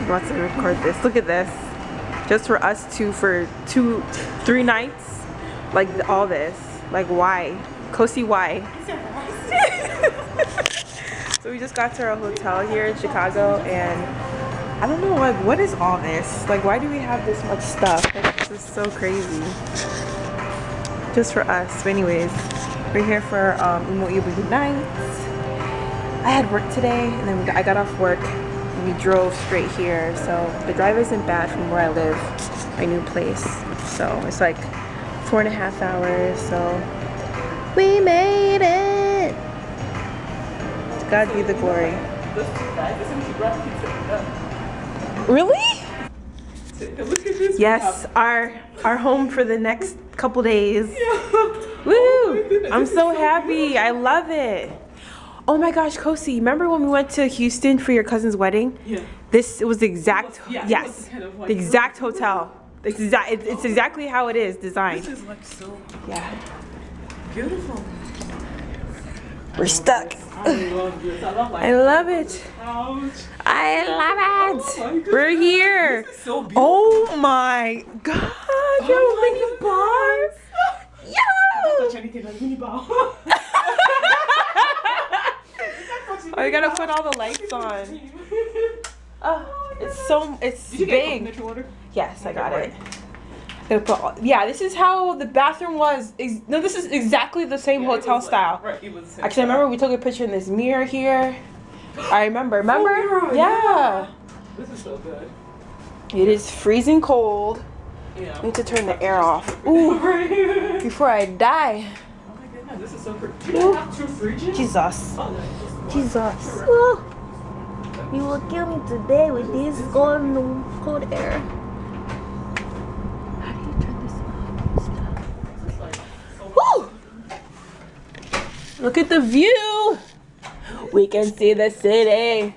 about to record this. Look at this. Just for us two for 3 nights. Like all this. Like why? Kosi, why? So we just got to our hotel here in Chicago and I don't know, like what is all this? Like why do we have this much stuff? Like, this is so crazy. Just for us. But anyways, we're here for Igbo nights. I had work today and then I got off work and we drove straight here. So the drive isn't bad from where I live, my new place. So it's like 4.5 hours. So we made it. To God be the glory. Really? Look at this. Yes, our home for the next couple days. Yeah. Woo! Oh I'm so happy. I love it. Oh my gosh, Kosi, remember when we went to Houston for your cousin's wedding? Yeah. This was the exact, yes, kind of like the exact hotel. It's exactly how it is designed. This is like so beautiful. We're stuck. I love this. I love it. Ouch. I love it. Oh We're here. This is so beautiful. Oh my God. Yo, mini bars. Yo. Touch anything like mini bar. Oh, you gotta put all the lights on. Oh, it's Did you big. get complimentary water? Yes, I got it. Gotta put all, yeah, this is how the bathroom was. No, this is exactly the same hotel style. Right, it was the same Actually, I remember we took a picture in this mirror here. I remember. Remember? Yeah. This is so good. It is freezing cold. Yeah. I need to turn the air off. Ooh, Right. before I die. Oh my goodness, this is so pretty. Do you have 2 fridges? Jesus. Oh, no, Jesus. Oh, you will kill me today with this cold air. How do you turn this off? Woo! Look at the view. We can see the city.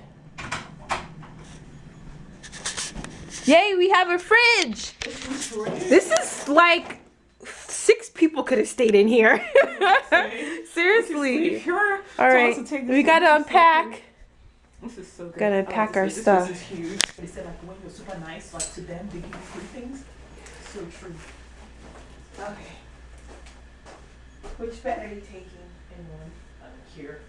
Yay, we have a fridge. This is like 6 people could have stayed in here. Seriously. All right, we gotta unpack. This is so good. Gotta unpack our stuff. This is huge. They said like when you're super nice, like to them, they give you free things. So true. Okay. Which bed are you taking? And one here.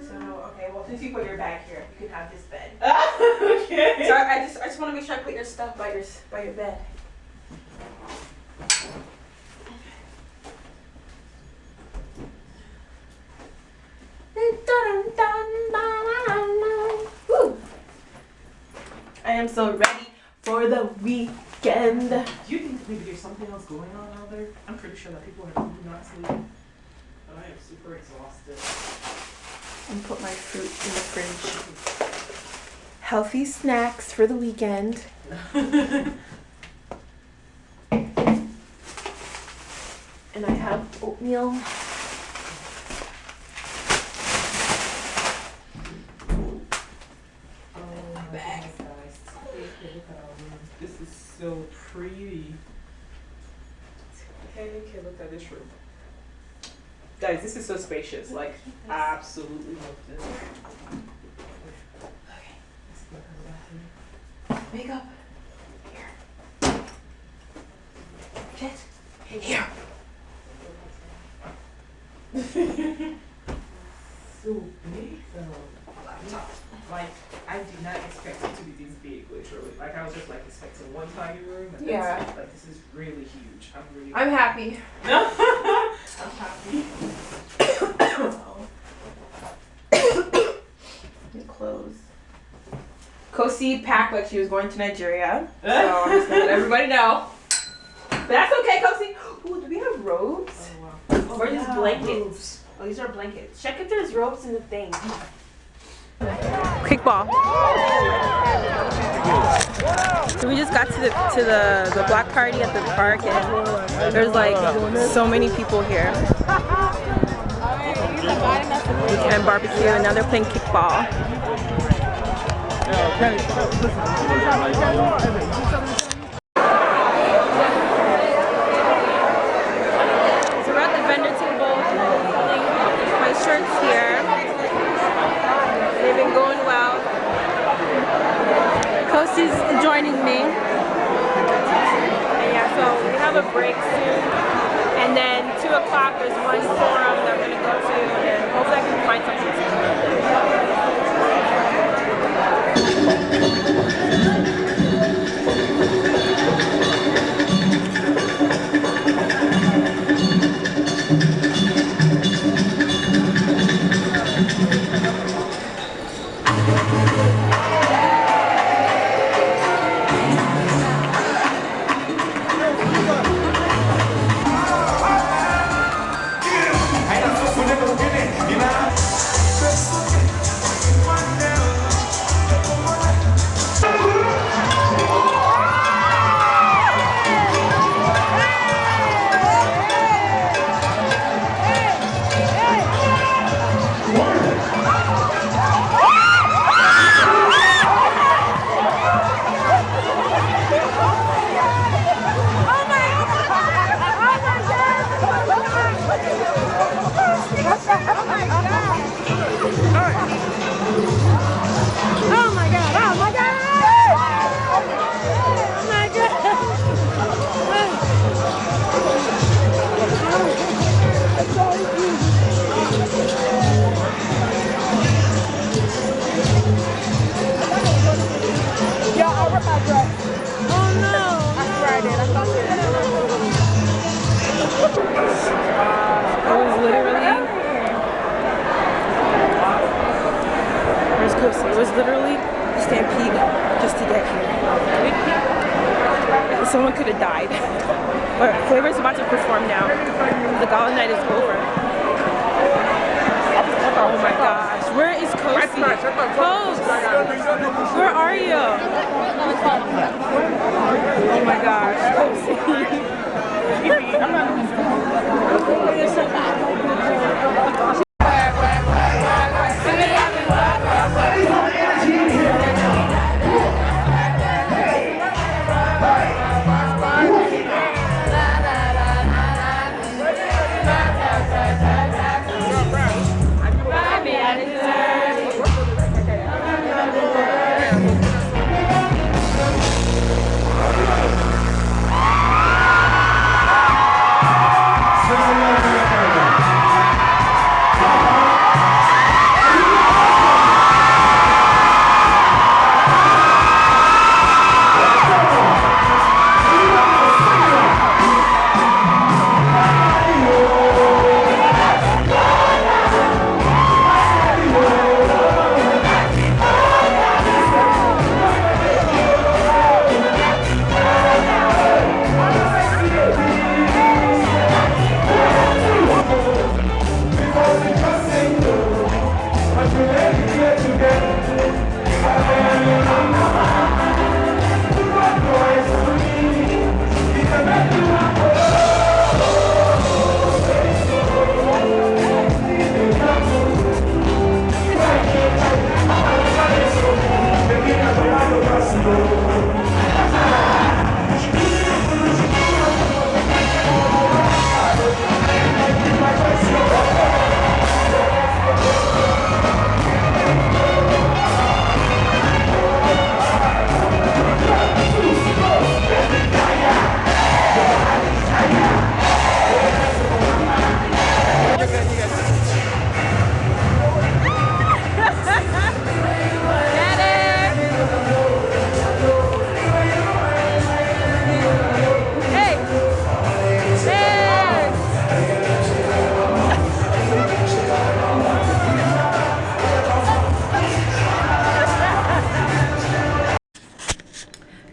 So, okay, well, since you put your bag here, you can have this bed. Okay. So I just want to make sure I put your stuff by your bed. Woo. I am so ready for the weekend. Do you think maybe there's something else going on out there? I'm pretty sure that people are not sleeping. But I am super exhausted. And put my fruit in the fridge. Healthy snacks for the weekend. And I have oatmeal. Bag. Guys. Look at our room. This is so pretty. Okay, look at this room. Guys, this is so spacious. Like, absolutely love this. Okay, let's go to the bathroom. Makeup. Here. Shit. Here. So big though. Laptop. Like, I did not expect it to be this big, literally. Like, I was just like expecting one tiny room. And Yeah. that's, like, this is really huge. I'm happy. I'm happy. Your clothes. Kosi packed like she was going to Nigeria. So I'm just gonna let everybody know. But that's okay, Kosi. Ooh, do we have robes? Oh, wow. Or just blankets? Oh, these are blankets. Check if there's robes in the thing. Kickball. So we just got to the block party at the park and there's like so many people here. And barbecue and now they're playing kickball. So we're at the vendor table selling my shirts here. They've been going well. Kosi's joining me. And yeah, so we have a break soon. And then 2 o'clock there's one forum that we're gonna go to, and hopefully I can find something to It was literally a stampede just to get here. Someone could have died. But Flavor's about to perform now. The gala night is over. Oh my gosh. Where is Kosi? Kos! Where are you? Oh my gosh. Kosi.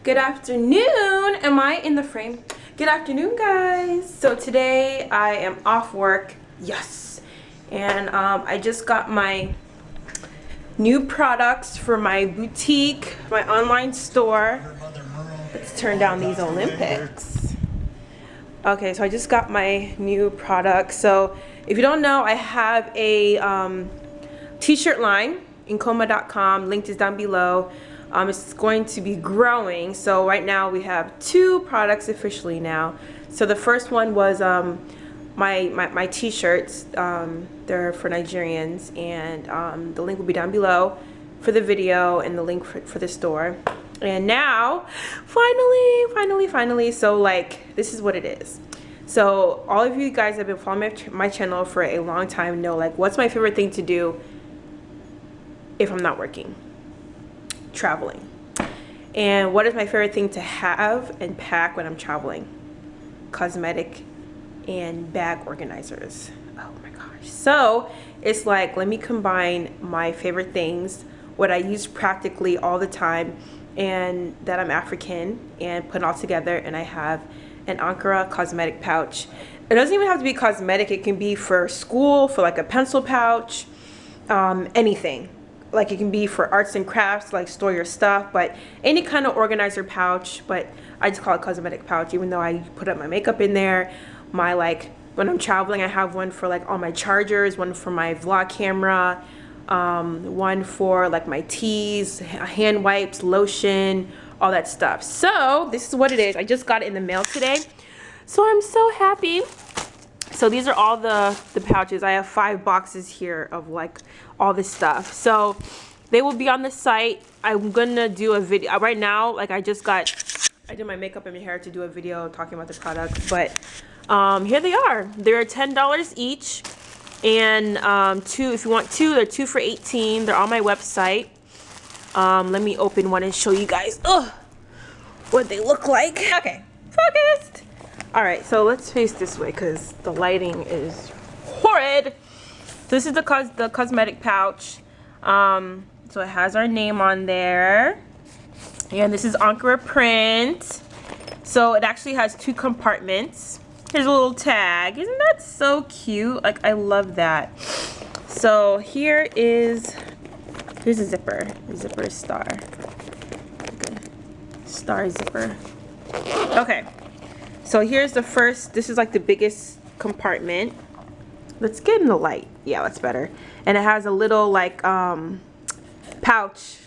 Good afternoon. Am I in the frame? Good afternoon, guys. So today I am off work. Yes. And I just got my new products for my boutique, my online store. Let's turn down these Olympics. Okay, so I just got my new products. So if you don't know, I have a t-shirt line, incoma.com. Link is down below. It's going to be growing. So right now we have 2 products officially now. So the first one was my t-shirts. They're for Nigerians, and the link will be down below for the video and the link for the store. And now, finally, so like, this is what it is. So all of you guys that have been following my channel for a long time know, like, what's my favorite thing to do if I'm not working? Traveling. And what is my favorite thing to have and pack when I'm traveling? Cosmetic and bag organizers. Oh my gosh. So it's like, let me combine my favorite things, what I use practically all the time, and that I'm African, and put it all together, and I have an Ankara cosmetic pouch. It doesn't even have to be cosmetic. It can be for school, for like a pencil pouch, anything. Like, it can be for arts and crafts, like store your stuff, but any kind of organizer pouch. But I just call it cosmetic pouch, even though I put up my makeup in there. My, like, when I'm traveling, I have one for like all my chargers, one for my vlog camera, one for like my teas, hand wipes, lotion, all that stuff. So this is what it is. I just got it in the mail today, so I'm so happy. So these are all the pouches. I have 5 boxes here of like all this stuff. So they will be on the site. I'm gonna do a video right now. Like, I did my makeup and my hair to do a video talking about the products, but here they are. They're $10 each, and if you want 2, they're 2 for $18. They're on my website. Let me open one and show you guys what they look like. Okay, focused. All right, so let's face this way because the lighting is horrid. So this is the cosmetic pouch. So it has our name on there, and this is Ankara print. So it actually has 2 compartments. Here's a little tag. Isn't that so cute? Like, I love that. So here's a zipper. The zipper is star. Good. Star zipper. Okay. So here's the first. This is like the biggest compartment. Let's get in the light. Yeah, that's better. And it has a little like pouch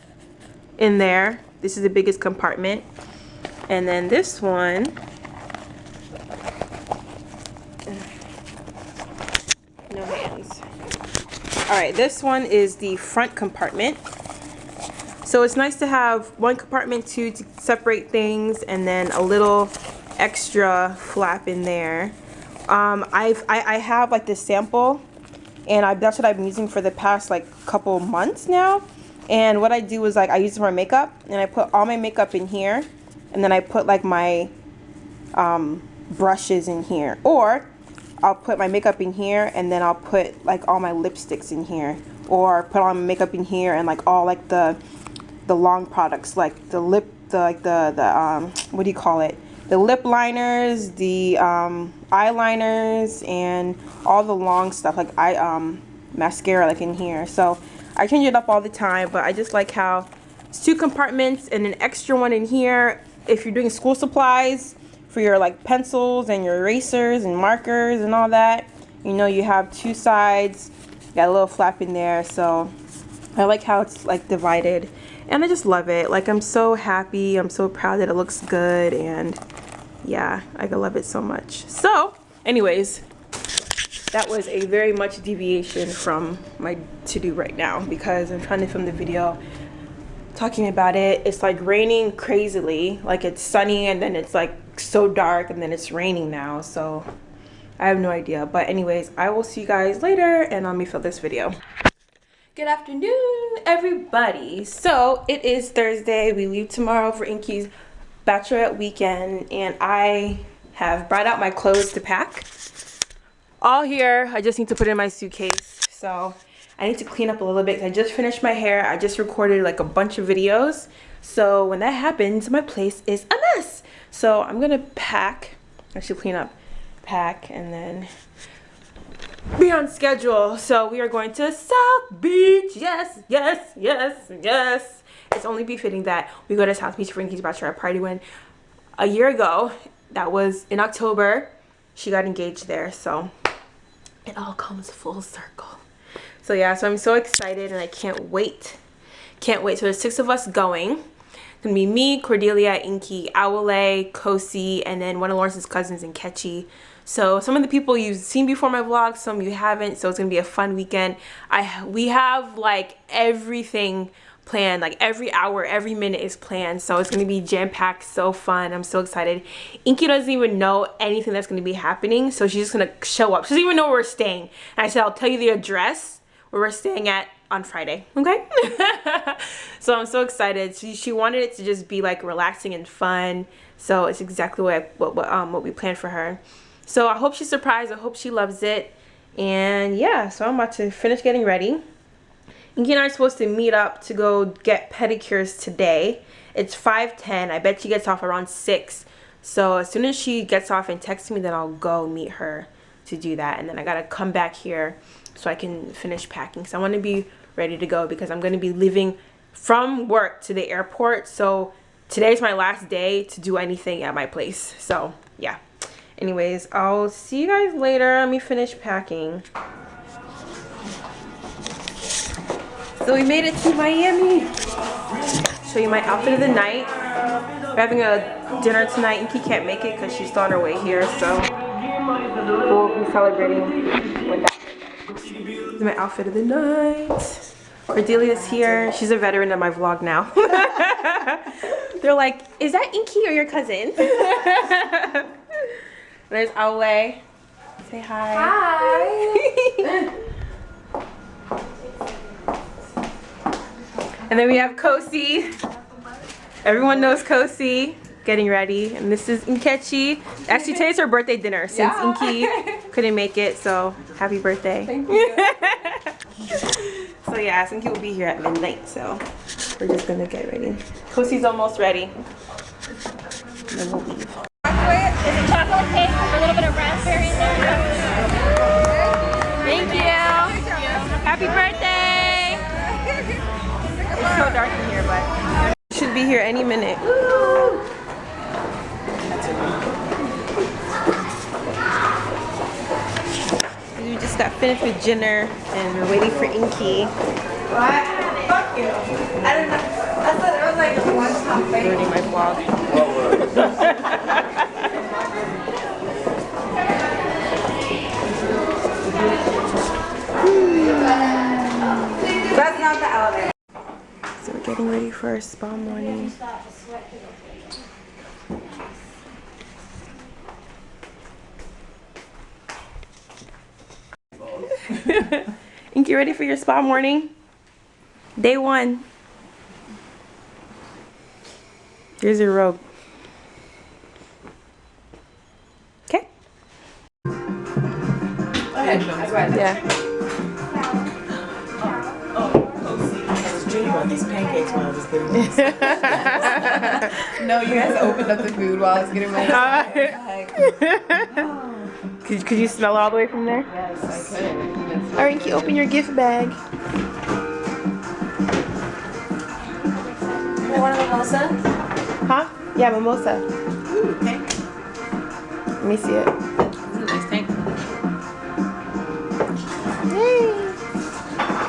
in there. This is the biggest compartment. And then this one, no hands. All right, this one is the front compartment. So it's nice to have one compartment to separate things, and then a little extra flap in there. I have like this sample, and that's what I've been using for the past like couple months now. And what I do is, like, I use it for my makeup, and I put all my makeup in here, and then I put like my brushes in here, or I'll put my makeup in here, and then I'll put like all my lipsticks in here, or put all my makeup in here, and like all like the long products, like the lip, what do you call it? The lip liners, the eyeliners, and all the long stuff, like mascara, like in here. So I change it up all the time, but I just like how it's 2 compartments and an extra one in here if you're doing school supplies for your like pencils and your erasers and markers and all that. You know, you have 2 sides, got a little flap in there. So I like how it's like divided, and I just love it. Like, I'm so happy, I'm so proud that it looks good, and yeah, I love it so much. So anyways, that was a very much deviation from my to-do right now, because I'm trying to film the video talking about it. It's like raining crazily. Like, it's sunny, and then it's like so dark, and then it's raining now, so I have no idea. But anyways, I will see you guys later, and let me film this video. Good afternoon, everybody. So it is Thursday. We leave tomorrow for Inky's Bachelorette weekend, and I have brought out my clothes to pack. All here. I just need to put it in my suitcase. So I need to clean up a little bit. I just finished my hair. I just recorded like a bunch of videos. So when that happens, my place is a mess. So I'm gonna pack. I should clean up, pack, and then be on schedule. So we are going to South Beach. Yes, yes, yes, yes. It's only befitting that we go to South Beach for Inky's Bachelorette party, when a year ago, that was in October, she got engaged there. So it all comes full circle. So yeah, so I'm so excited, and I can't wait. Can't wait. So there's 6 of us going. It's gonna be me, Cordelia, Inky, Awale, Kosi, and then one of Lawrence's cousins, Nkechi. So some of the people you've seen before my vlog, some you haven't. So it's gonna be a fun weekend. We have like everything planned. Like every hour, every minute is planned. So it's gonna be jam-packed, so fun. I'm so excited. Inky doesn't even know anything that's gonna be happening, so she's just gonna show up. She doesn't even know where we're staying. And I said, I'll tell you the address where we're staying at on Friday, okay? So I'm so excited. She wanted it to just be like relaxing and fun. So it's exactly what we planned for her. So I hope she's surprised. I hope she loves it. And yeah, so I'm about to finish getting ready. Inky and I are supposed to meet up to go get pedicures today. It's 5:10. I bet she gets off around 6. So as soon as she gets off and texts me, then I'll go meet her to do that. And then I gotta come back here so I can finish packing. So I want to be ready to go because I'm going to be leaving from work to the airport. So today's my last day to do anything at my place. So yeah. Anyways, I'll see you guys later. Let me finish packing. So we made it to Miami. Show you my outfit of the night. We're having a dinner tonight. Inky can't make it because she's still on her way here. So we'll be celebrating with that. This is my outfit of the night. Cordelia's here. She's a veteran of my vlog now. They're like, is that Inky or your cousin? There's Awe. Say hi. Hi. And then we have Kosi. Everyone knows Kosi. Getting ready. And this is Nkechi. Actually, today's her birthday dinner since Inky couldn't make it. So happy birthday. Thank you. So yeah, Inky will be here at midnight. So we're just gonna get ready. Kosi's almost ready. And then we'll leave. Is it chocolate cake with a little bit of raspberry in there? Thank you. Happy birthday. It's so dark in here, but should be here any minute. We just got finished with dinner and we're waiting for Inky. What? Fuck you. I didn't know. I thought it was like a one-time thing. Ruining my vlog. That's not the elevator. So we're getting ready for our spa morning. Inky, ready for your spa morning? Day 1. Here's your robe. Okay? Yeah. About these pancakes while I was getting this. No, you guys opened up the food while I was getting my Could you smell all the way from there? Yes, I could. Alright, Inky, open your gift bag. You want a mimosa? Huh? Yeah, mimosa. Ooh, tank. Let me see it. This is a nice tank. Yay!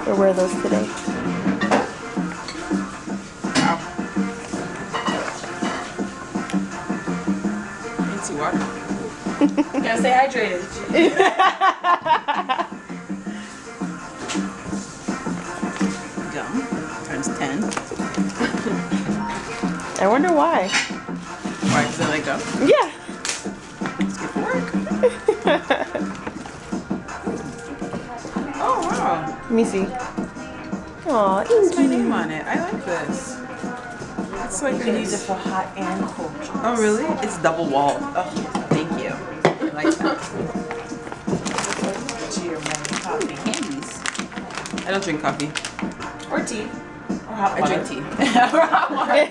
We'll wear those today. Water. Gotta stay hydrated. Gum times 10. I wonder why. Why? Because I like gum? Yeah. Let's get to work. Oh, wow. Let me see. Aw, What's my name on it? I like this. It's like You can use it for hot and cold. Oh, really? It's double walled. Oh, thank you. I like that. Coffee candies. I don't drink coffee. Or tea. Or hot water. I drink tea. Or hot water.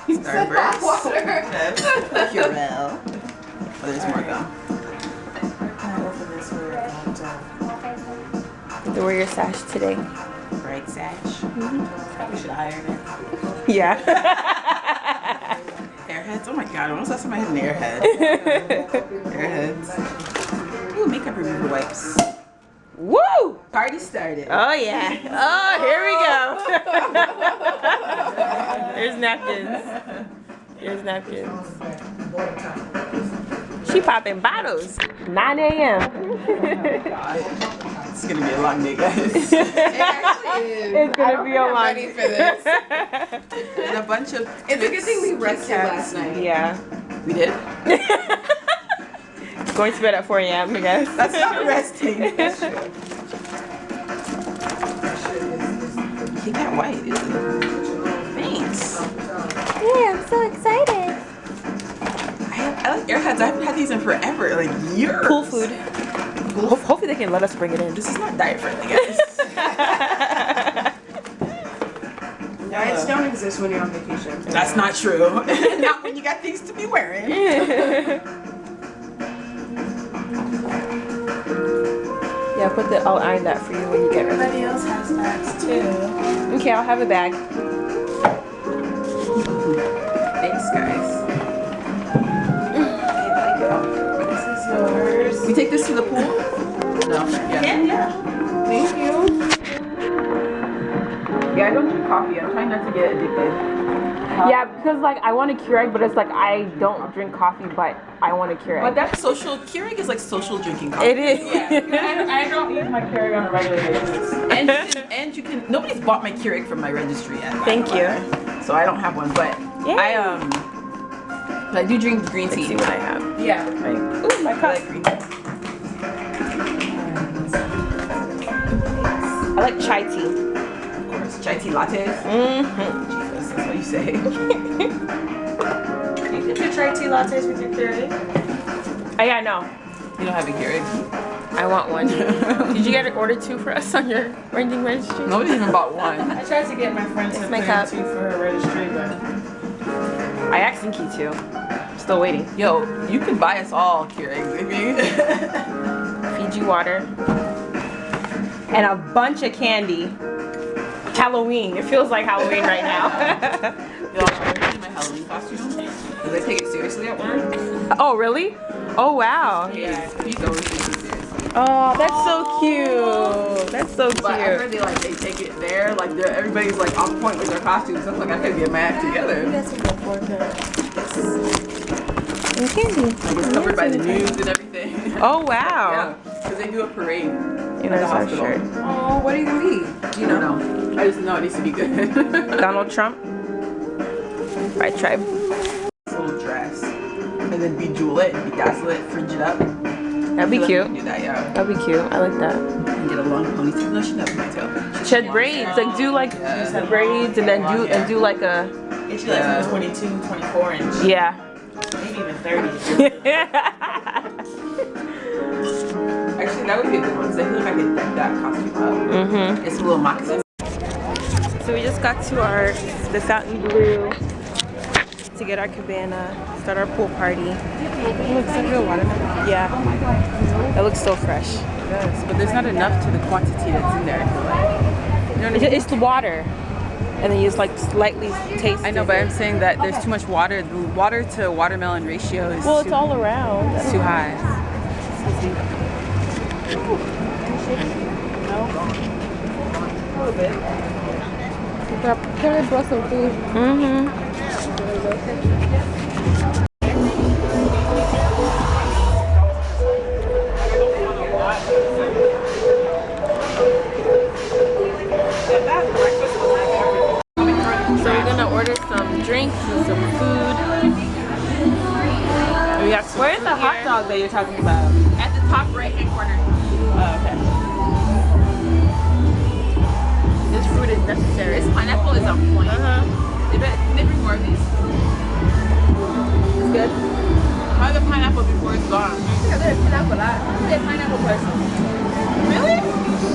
Starburst. Purell. Oh, there's more gum. Can I go for this or You have to wear your sash today. Bright sash. we should iron it. Yeah. Airheads? Oh my god, I almost last time I had an airhead. Airheads. Ooh, makeup remover wipes. Woo! Party started. Oh yeah. Oh, here we go. There's napkins. There's napkins. She popping bottles. 9 a.m. It's gonna be a long day, guys. It actually It's gonna be a long. Ready for this. And a bunch of. It's a good thing we rested last night. Yeah. We did. Going to bed at 4 a.m. I guess. That's not resting. He got white, isn't it? Thanks. Yeah, I'm so excited. I like Airheads. I haven't had these in forever, like years. Cool food. Hopefully they can let us bring it in. This is not diet friendly, guys. Diets don't exist when you're on vacation. That's not true. Not when you got things to be wearing. Yeah, I'll iron that for you when you get ready. Everybody else has bags too. Okay, I'll have a bag. Thanks, guys. This is yours. We take this to the pool? No. Yeah. Thank you. Yeah, I don't drink coffee. I'm trying not to get addicted. Yeah, because like I want a Keurig, but it's like I don't drink coffee, but I want a Keurig. But that's social. Keurig is like social drinking coffee. It is. I don't use my Keurig on a regular basis. And you can. Nobody's bought my Keurig from my registry yet. Thank you. So I don't have one, but Yay. I do drink green tea. Let's see what I have. Yeah. Right. Ooh, my I cup. like green tea. I like chai tea. Of course, chai tea lattes. Mm-hmm. Jesus, that's what you say. You can do chai tea lattes with your Keurig. Oh yeah, no. You don't have a Keurig. I want one. Did you get an order 2 for us on your renting registry? Nobody's even bought one. I tried to get my friend to It's my put cup. in 2 for her registry, but I asked Inky too. Still waiting. Yo, you can buy us all Keurigs if you. Fiji water. And a bunch of candy. Halloween. It feels like Halloween right now. Yo, I'm wearing my Halloween costume. Do they take it seriously at work? Oh, really? Oh, wow. Yeah, please always take it seriously. Oh, that's so cute. That's so But I heard cute. they take it there, like everybody's like on point with their costumes. I'm like, I could get my act together. that's a good for her. And candy. Like it's covered by the news and everything. Oh, wow. Yeah, because they do a parade You at know, the that's our hospital. shirt. Oh, what are you gonna be? Do you I know? don't know. I just know it needs to be good. Donald Trump. Bridetribe. Little dress, and then bejewel it, bedazzle it, fringe it up. That'd be I feel like cute. we can do that, yeah. That'd be cute. I like that. And get a long ponytail. No, she doesn't have a ponytail. She had braids. Like do like braids and then do like a And she likes the 22, 24 inch. yeah. Maybe even 30. Actually, that would be a good one because I feel like I could deck that costume up. Mhm. It's a little moccasin. So we just got to the Fountain Blue to get our cabana, start our pool party. It looks like real watermelon. Yeah. It looks so fresh. It does, but there's not enough to the quantity that's in there. I feel like. You know what I mean? It's the water, and then you just like slightly taste. I know, but I'm saying that there's too much water. The water to watermelon ratio is well, too, it's all around. it's too high. They brought some food. Mhm. So we're gonna order some drinks and some food. We got some Where's food the hot here. dog that you're talking about? At the top right hand corner. Oh, okay. This fruit is necessary. This pineapple is on point. They bring more of these. It's good. Try the pineapple before it's gone. Yeah, there's pineapple. I'm a pineapple person. Really?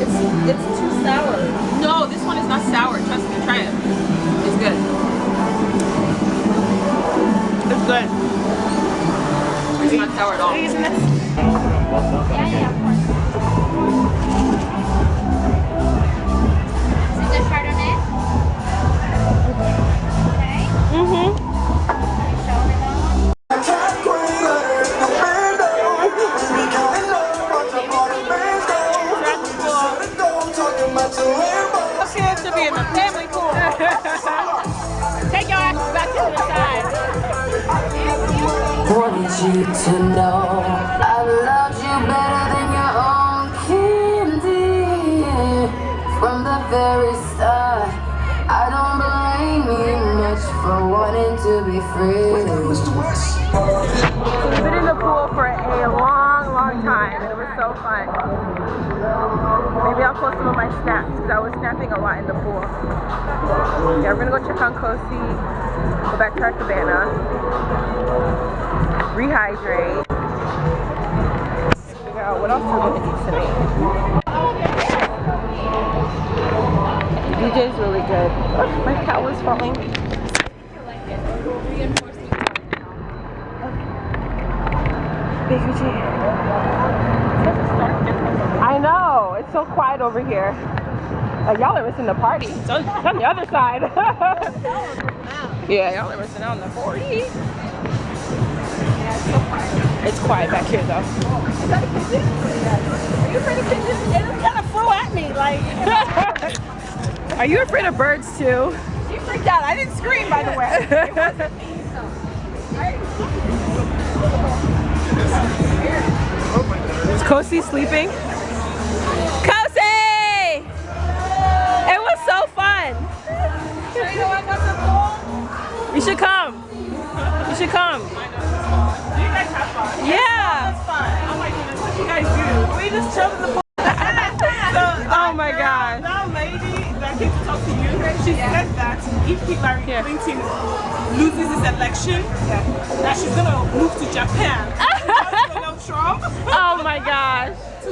It's too sour. No, this one is not sour. Trust me, try it. It's good. It's good. It's not sour at all. Yeah, yeah, of course. Is it Chardonnay? Okay. Mhm. Show me that one. Okay, to be in the family pool. Take your asses back to the side. Wanted you to know I loved you better than your own candy. From the very wanting to be free. We've been in the pool for a long time, and it was so fun. Maybe I'll post some of my snaps because I was snapping a lot in the pool. Yeah, we're gonna go check on Kosi, go back to our cabana, rehydrate, figure out what else we're gonna do tonight. The DJ's really good. Oh, my cat was falling. I know, it's so quiet over here. Like, y'all are missing the party. It's on the other side. Yeah, y'all are missing out on the party. It's quiet back here though. Are you afraid of pigeons? It just kind of flew at me, like. Are you afraid of birds too? She freaked out. I didn't scream, by the way. It wasn't me, so. Is Kosi sleeping? Kosi! It was so fun. You should come. You should come. Do you guys have fun? Yeah. That's fun. Oh my goodness, what you guys do? We just chilled in the pool. Oh my gosh. That lady that came to talk to you, she said that if Hillary Clinton loses this election, that she's gonna move to Japan. Donald Trump. Oh my gosh. Do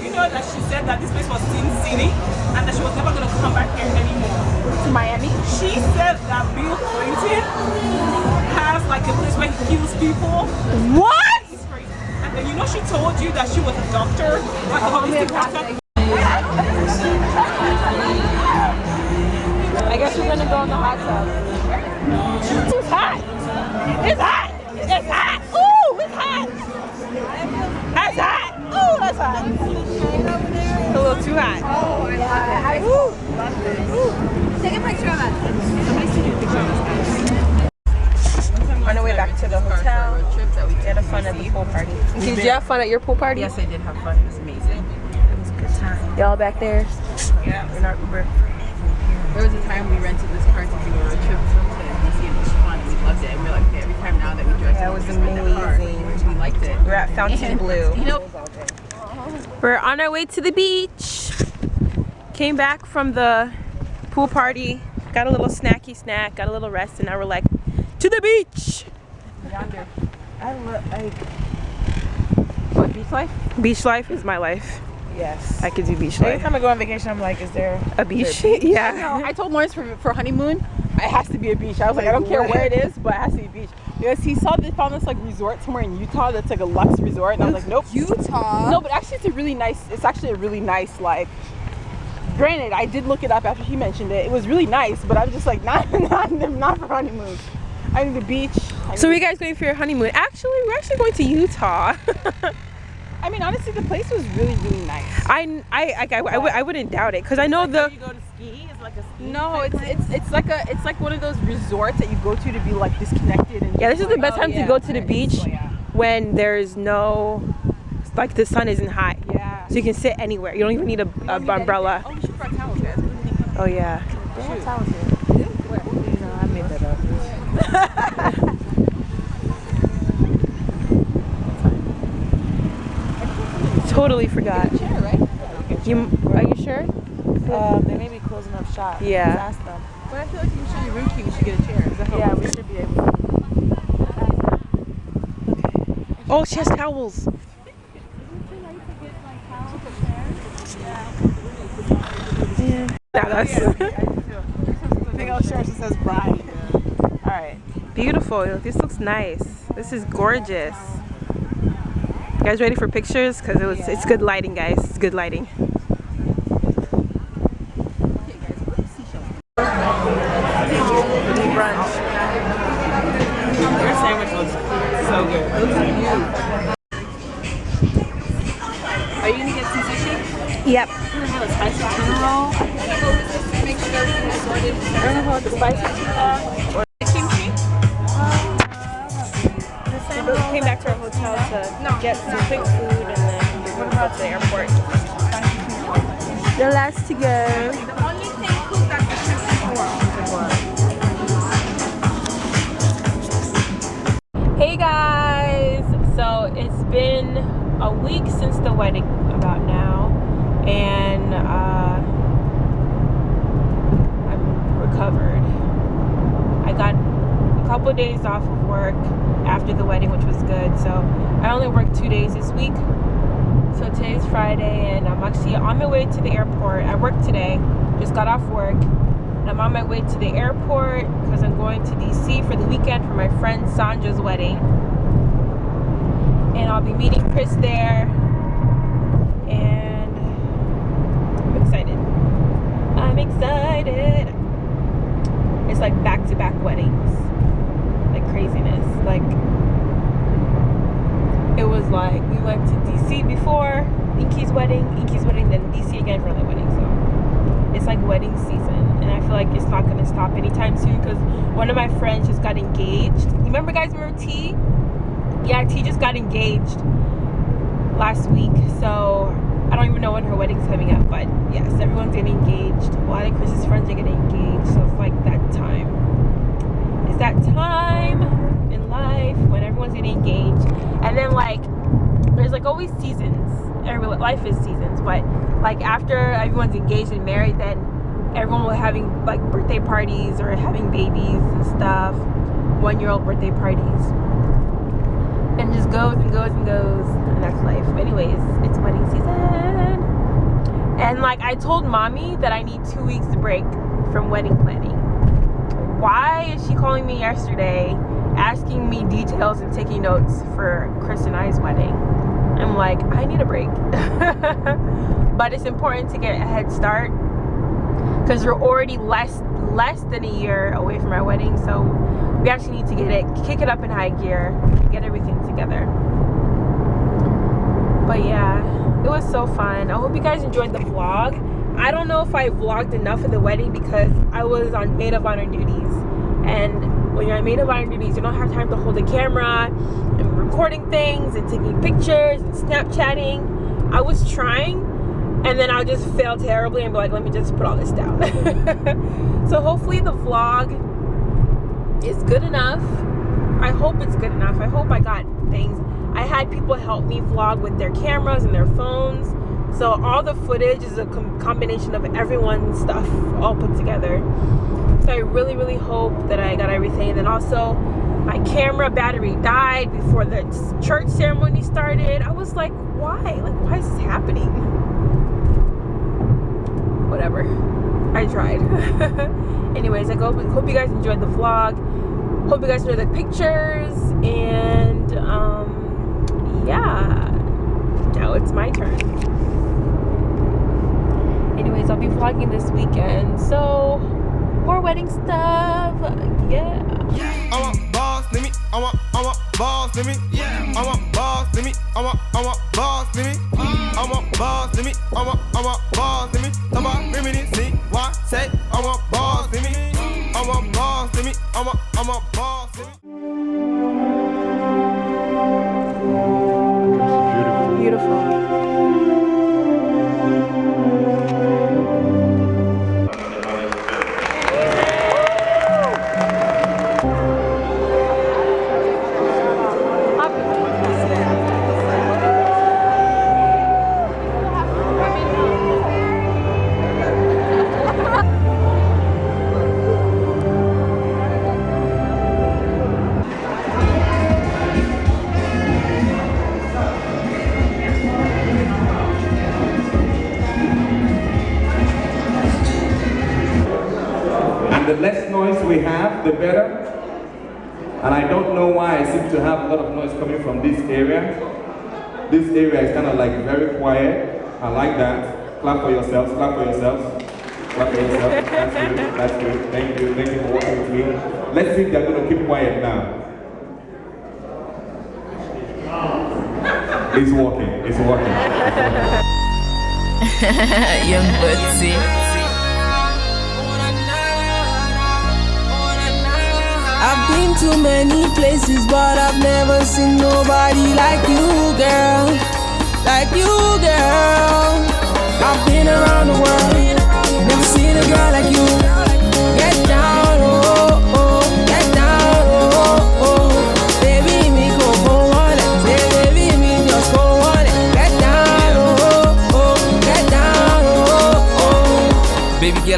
you know that she said that this place was Sin City and that she was never gonna come back here anymore? To Miami? She said that Bill Clinton has like a place where he kills people. What? It's crazy. And then you know she told you that she was a doctor, like a holistic doctor. I guess we're gonna go in the hot tub. It's hot. It's hot. It's hot. Ooh, it's hot. That's hot. Ooh, that's hot. It's a little too hot. Oh, I love it. Take a picture of us. Somebody's taking a picture of us. On our way back to the hotel, we had fun at the pool party. Did you have fun at your pool party? Yes, I did have fun. It was amazing. It was a good time. Y'all back there? Yeah. We're not Uber. There was a time we rented this car to do a road trip to DC and it was fun. We loved it. And we're like, okay, every time now that we drive, Yeah, it was amazing. We liked it. We're at Fountain Blue. You know, We're on our way to the beach. Came back from the pool party, got a little snacky snack, got a little rest, and now we're like, to the beach! yonder. What, beach life? Beach life is my life. Yes. I could do beach Every life. time I go on vacation, I'm like, is there A beach? I Yeah. know. I told Lawrence for honeymoon, it has to be a beach. I was like, I don't care where it is, but it has to be a beach. Because he found this like resort somewhere in Utah that's like a luxe resort, and I was like, nope. Utah? No, but actually it's actually a really nice, like, granted, I did look it up after he mentioned it. It was really nice, but I was just like, not for honeymoon. I need the beach. So where are you guys going for your honeymoon? Actually, we're actually going to Utah. I mean, honestly, the place was really, really nice. I wouldn't doubt it because I know the. You go to ski? It's like a ski. No, it's like one of those resorts that you go to be like disconnected and Yeah, this is the best time to go to the Right. beach Oh, yeah. when there's no, like the sun isn't high. Yeah. So you can sit anywhere. You don't even need a umbrella. Oh, we should bring towels, guys. Oh yeah. They have towels here. No, I made that up. Totally forgot. Chair, right? Are you sure? They may be closing up shop. Yeah. Just ask them. But I feel like you should be room key. We should get a chair. Is that how Yeah, it we works? should be able to. Oh, she has towels. Yeah. That's Big old shirt that says bride. all right. Beautiful. This looks nice. This is gorgeous. You guys ready for pictures? Cause it's good lighting, guys. It's good lighting. Brunch. Your sandwich looks so good. Are you gonna get some sushi? Yep. I'm gonna have a spicy tuna roll. Make sure everything is sorted. I don't know about the spicy tuna or the kimchi. We came back to our hotel to get some quick food and then we're going to go to the airport. The last to go. The only thing cool that the shrimp is since the wedding about now, and I'm recovered. I got a couple of days off of work after the wedding, which was good. So I only worked 2 days this week. So today's Friday, and I'm actually on my way to the airport. I worked today, just got off work. I'm on my way to the airport because I'm going to DC for the weekend for my friend Sandra's wedding. And I'll be meeting Chris there. And I'm excited. I'm excited. It's like back-to-back weddings. Like craziness. Like, it was like we went to DC before Inky's wedding, then DC again for the wedding. So it's like wedding season, and I feel like it's not gonna stop anytime soon because one of my friends just got engaged. Remember T? Yeah, T just got engaged last week, so I don't even know when her wedding's coming up, but yes, everyone's getting engaged. A lot of Chris's friends are getting engaged, so it's like that time. It's that time in life when everyone's getting engaged, and then like there's like always seasons. Life is seasons, but like after everyone's engaged and married, then everyone will having like birthday parties or having babies and stuff, 1-year-old birthday parties, and just goes and goes and goes, and that's life. But anyways, it's wedding season, and like I told mommy that I need 2 weeks break from wedding planning. Why is she calling me yesterday asking me details and taking notes for Chris and I's wedding? I'm like, I need a break. But it's important to get a head start because we're already less than a year away from our wedding, so we actually need to kick it up in high gear and get everything together. But yeah, it was so fun. I hope you guys enjoyed the vlog. I don't know if I vlogged enough of the wedding because I was on maid of honor duties, and when you're on maid of honor duties, you don't have time to hold a camera and recording things and taking pictures and Snapchatting. I was trying, and then I'll just fail terribly and be like, let me just put all this down. So hopefully the vlog is good enough. I hope it's good enough. I hope I got things. I had people help me vlog with their cameras and their phones, so all the footage is a combination of everyone's stuff all put together. So I really, really hope that I got everything. And then also, my camera battery died before the church ceremony started. I was like, why? Like, why is this happening? Whatever. I tried. Anyways, I hope you guys enjoyed the vlog. Hope you guys enjoyed the pictures. And, yeah. Now it's my turn. Anyways, I'll be vlogging this weekend. So, more wedding stuff. Yeah. I want balls, let me. I want balls, let me. Yeah. I want balls, let me. I want balls, let me. I want balls, let me. I want balls, let me. Somebody reminisce, why say I want balls, let me. I want balls, let me. I want balls, let me. Beautiful. The less noise we have, the better. And I don't know why I seem to have a lot of noise coming from this area. This area is kind of like very quiet. I like that. Clap for yourselves, clap for yourselves. Clap for yourselves. That's good, that's good. Thank you for working with me. Let's see if they're going to keep quiet now. It's working, it's working. Youngbodzy. I've been to many places, but I've never seen nobody like you, girl. Like you, girl. I've been around the world, never seen a girl like you. Get down, oh, oh, get down, oh, oh. Baby, me go on it. Say, baby, me just go on it. Get down.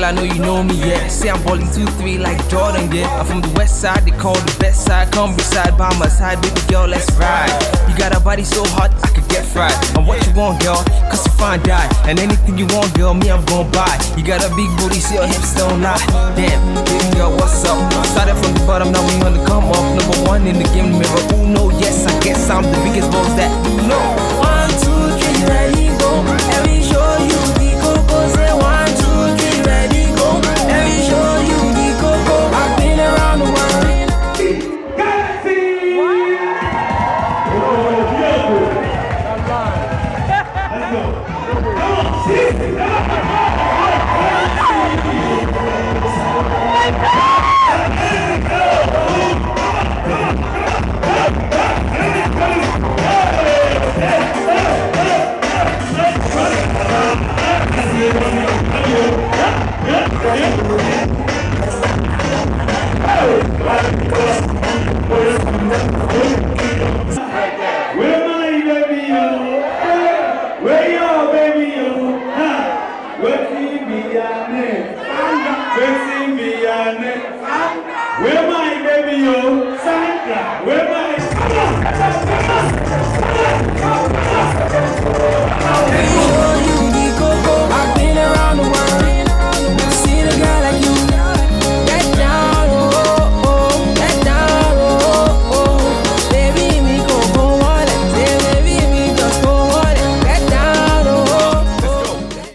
I know you know me, yeah. Say I'm balling 2-3 like Jordan, yeah. I'm from the west side, they call the best side. Come beside by my side, baby girl, let's ride. You got a body so hot, I could get fried. And what you want, girl? Cause you fine die. And anything you want, girl, me, I'm gon' buy. You got a big booty, see your hips don't lie. Damn, baby girl, what's up? Started from the bottom, now we on the come up. Number one in the game, mirror. Who know? Yes, I guess I'm the biggest boss that you know. 1, 2, 3, ready, go. Let me show you the coco. Say 1, 2, 3, ready, go. Let me show you the coco. I've been around the world. Where my baby you? Where your baby you? Waiting beyond waiting beyond. Where my baby you? Sandra, where my come on.